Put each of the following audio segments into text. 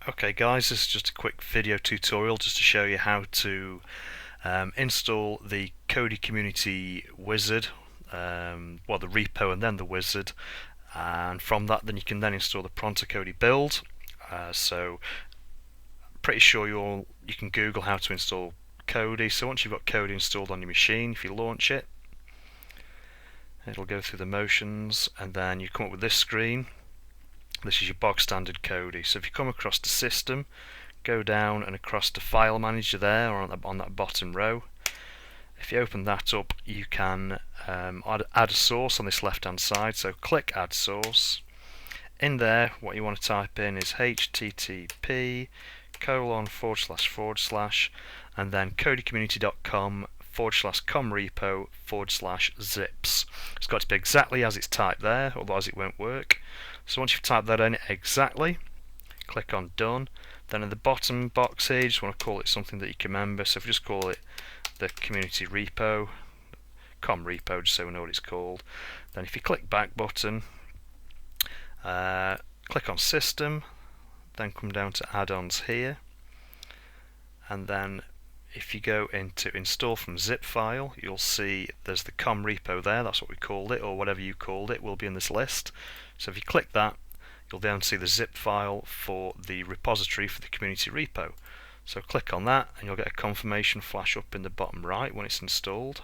Okay guys, this is just a quick video tutorial just to show you how to install the Kodi community wizard, well, the repo and then the wizard, and from that then you can then install the ProntoKodi build. So pretty sure you can Google how to install Kodi. So once you've got Kodi installed on your machine, if you launch it, it'll go through the motions and then you come up with this screen. This is your bog standard Kodi. So if you come across the system, go down and across to file manager there, or on that bottom row. If you open that up, you can add a source on this left hand side. So click add source. In there, what you want to type in is http:// and then kodicommunity.com/com repo/zips. It's got to be exactly as it's typed there, otherwise it won't work. So once you've typed that in exactly, click on done. Then in the bottom box here, you just want to call it something that you can remember. So if we just call it the community repo, com repo, just so we know what it's called. Then if you click back button, click on system, then come down to add-ons here, and then if you go into install from zip file, you'll see there's the com repo there. That's what we called it, or whatever you called it will be in this list. So if you click that, you'll then see the zip file for the repository for the community repo. So click on that and you'll get a confirmation flash up in the bottom right when it's installed.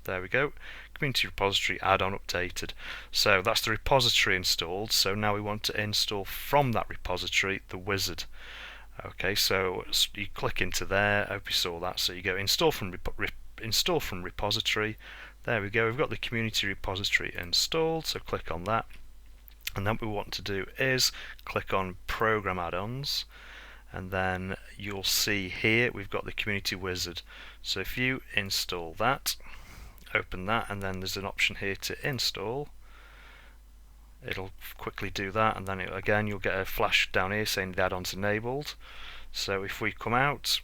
There we go, community repository add-on updated. So that's the repository installed. So now we want to install from that repository the wizard. Okay, so you click into there. I hope you saw that. So you go install from repository. There we go. We've got the community repository installed. So click on that, and then what we want to do is click on program add-ons, and then you'll see here we've got the community wizard. So if you install that, open that, and then there's an option here to install. It'll quickly do that, and then again you'll get a flash down here saying the add-on's enabled. So if we come out,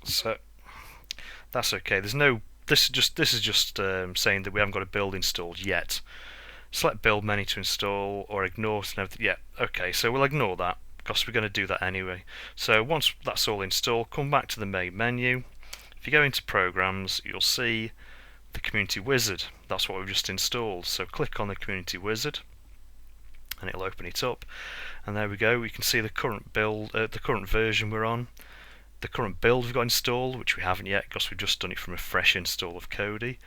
so that's okay. There's no. This is just saying that we haven't got a build installed yet. Select build menu to install, or ignore it and everything. Yeah, okay. So we'll ignore that because we're going to do that anyway. So once that's all installed, come back to the main menu. If you go into programs, you'll see the community wizard. That's what we've just installed. So click on the community wizard and it'll open it up, and there we go. We can see the current build, the current version we're on, the current build we've got installed, which we haven't yet because we've just done it from a fresh install of Kodi.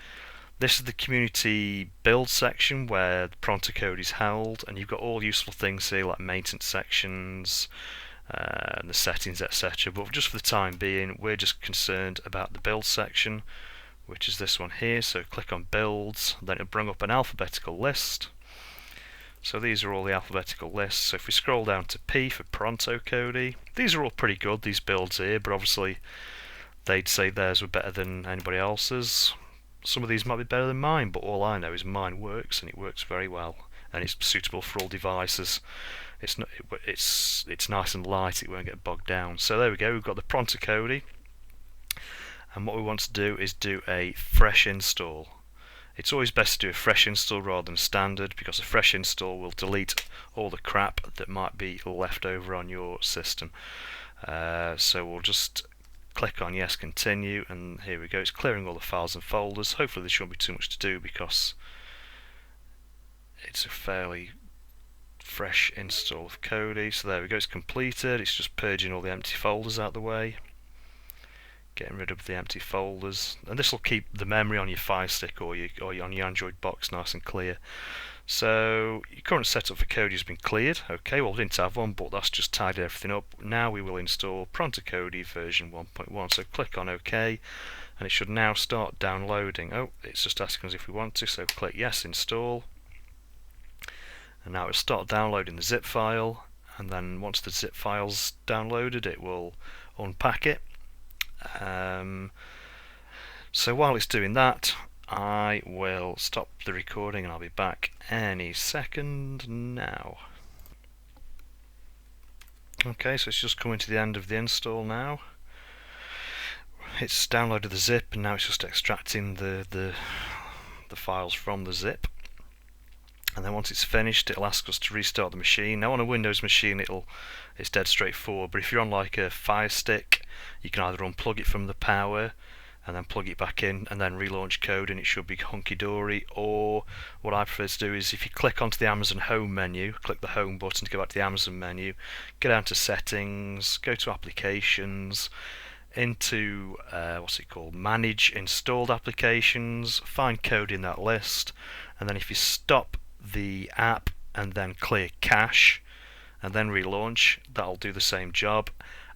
This is the community build section where the ProntoKodi is held, and you've got all useful things here like maintenance sections and the settings, etc. But just for the time being, we're just concerned about the build section, which is this one here. So click on builds, then it'll bring up an alphabetical list. So these are all the alphabetical lists. So if we scroll down to P for ProntoKodi, these are all pretty good, these builds here, but obviously they'd say theirs were better than anybody else's. Some of these might be better than mine, but all I know is mine works, and it works very well, and it's suitable for all devices. It's nice and light, it won't get bogged down. So there we go, we've got the ProntoKodi. And what we want to do is do a fresh install. It's always best to do a fresh install rather than standard, because a fresh install will delete all the crap that might be left over on your system. So we'll just click on yes, continue, and here we go. It's clearing all the files and folders. Hopefully there shouldn't be too much to do because it's a fairly fresh install of Kodi. So there we go, it's completed. It's just purging all the empty folders out of the way, getting rid of the empty folders, and this will keep the memory on your Fire Stick or on your Android box nice and clear. So your current setup for Kodi has been cleared. Okay, well, we didn't have one, but that's just tidied everything up. Now we will install ProntoKodi version 1.1. So click on OK, and it should now start downloading. Oh, it's just asking us if we want to, so click yes, install, and now it'll start downloading the zip file. And then once the zip file's downloaded, it will unpack it. So while it's doing that, I will stop the recording and I'll be back any second now. Okay, so it's just coming to the end of the install now. It's downloaded the zip, and now it's just extracting the files from the zip. and then once it's finished it'll ask us to restart the machine. Now on a Windows machine it's dead straightforward, but if you're on like a Fire Stick, you can either unplug it from the power and then plug it back in and then relaunch Kodi and it should be hunky-dory. Or what I prefer to do is if you click onto the Amazon home menu, click the home button to go back to the Amazon menu, go down to settings, go to applications, into manage installed applications, find Kodi in that list, and then if you stop the app and then clear cache and then relaunch, that'll do the same job.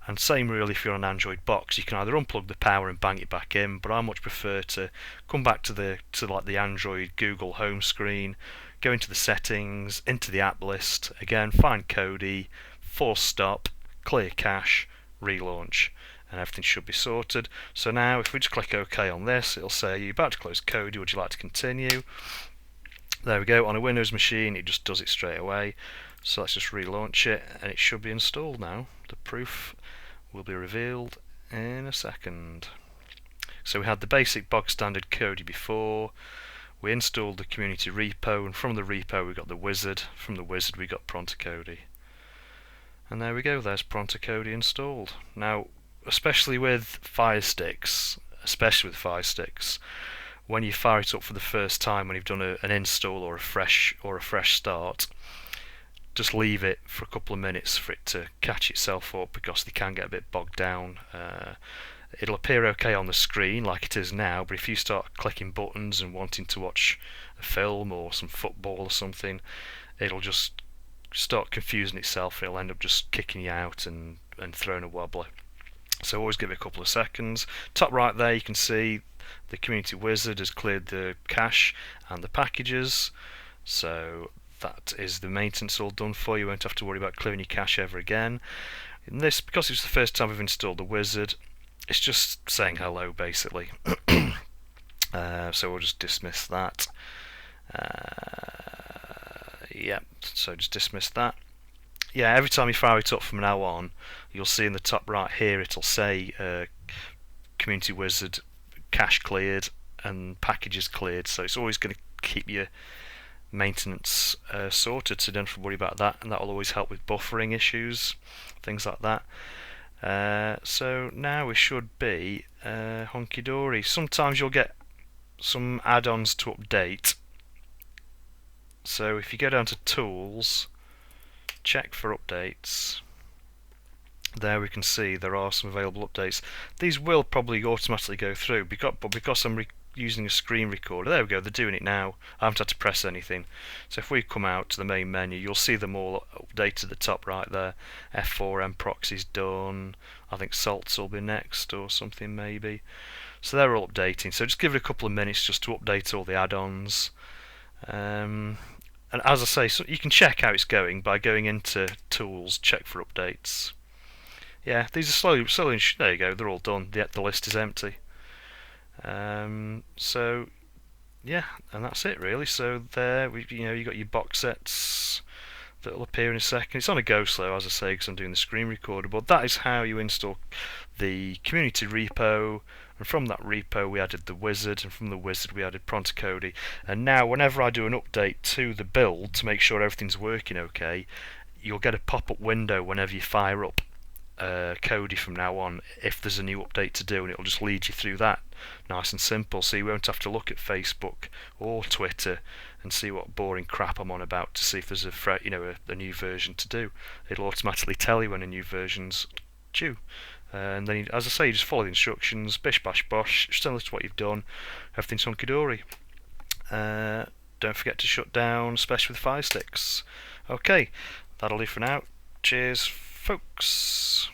And same really if you're on an Android box, you can either unplug the power and bang it back in, but I much prefer to come back to the Android Google home screen, go into the settings, into the app list, again find Kodi, force stop, clear cache, relaunch, and everything should be sorted. So now if we just click OK on this, it'll say you're about to close Kodi, would you like to continue? There we go. On a Windows machine it just does it straight away. So let's just relaunch it and it should be installed now. The proof will be revealed in a second. So we had the basic bog standard Kodi before, we installed the community repo, and from the repo we got the wizard, from the wizard we got ProntoKodi. And there we go, there's ProntoKodi installed. Now especially with Fire Sticks, when you fire it up for the first time, when you've done an install or a fresh start, just leave it for a couple of minutes for it to catch itself up, because they can get a bit bogged down. It'll appear okay on the screen like it is now, but if you start clicking buttons and wanting to watch a film or some football or something, it'll just start confusing itself. It'll end up just kicking you out and throwing a wobbler. So always give it a couple of seconds. Top right there you can see the community wizard has cleared the cache and the packages, so that is the maintenance all done for you. You won't have to worry about clearing your cache ever again. In this, because it's the first time we've installed the wizard, it's just saying hello basically. So we'll just dismiss that. So just dismiss that. Yeah, every time you fire it up from now on, you'll see in the top right here it'll say community wizard cache cleared and packages cleared, so it's always going to keep your maintenance sorted, so don't have to worry about that, and that will always help with buffering issues, things like that. So now we should be hunky-dory. Sometimes you'll get some add-ons to update, so if you go down to tools, check for updates, there we can see there are some available updates. These will probably automatically go through, but because I'm using a screen recorder, there we go, they're doing it now. I haven't had to press anything. So if we come out to the main menu, you'll see them all updated at the top right there. F4M proxy's done, I think salts will be next or something maybe. So they're all updating, so just give it a couple of minutes just to update all the add-ons. And as I say, so you can check how it's going by going into tools, check for updates. Yeah, these are slowly, there you go, they're all done, the list is empty. So yeah, and that's it really. So there, you got your box sets that will appear in a second. It's on a go slow, as I say, because I'm doing the screen recorder, but that is how you install the community repo, and from that repo we added the wizard, and from the wizard we added ProntoKodi. And now whenever I do an update to the build to make sure everything's working okay, you'll get a pop-up window whenever you fire up Kodi from now on, if there's a new update to do, and it'll just lead you through that, nice and simple, so you won't have to look at Facebook or Twitter and see what boring crap I'm on about to see if there's a new version to do. It'll automatically tell you when a new version's due, and then as I say, you just follow the instructions, bish bash bosh, similar to what you've done, everything's hunky-dory. Don't forget to shut down, especially with Fire Sticks. Okay, that'll do for now. Cheers folks.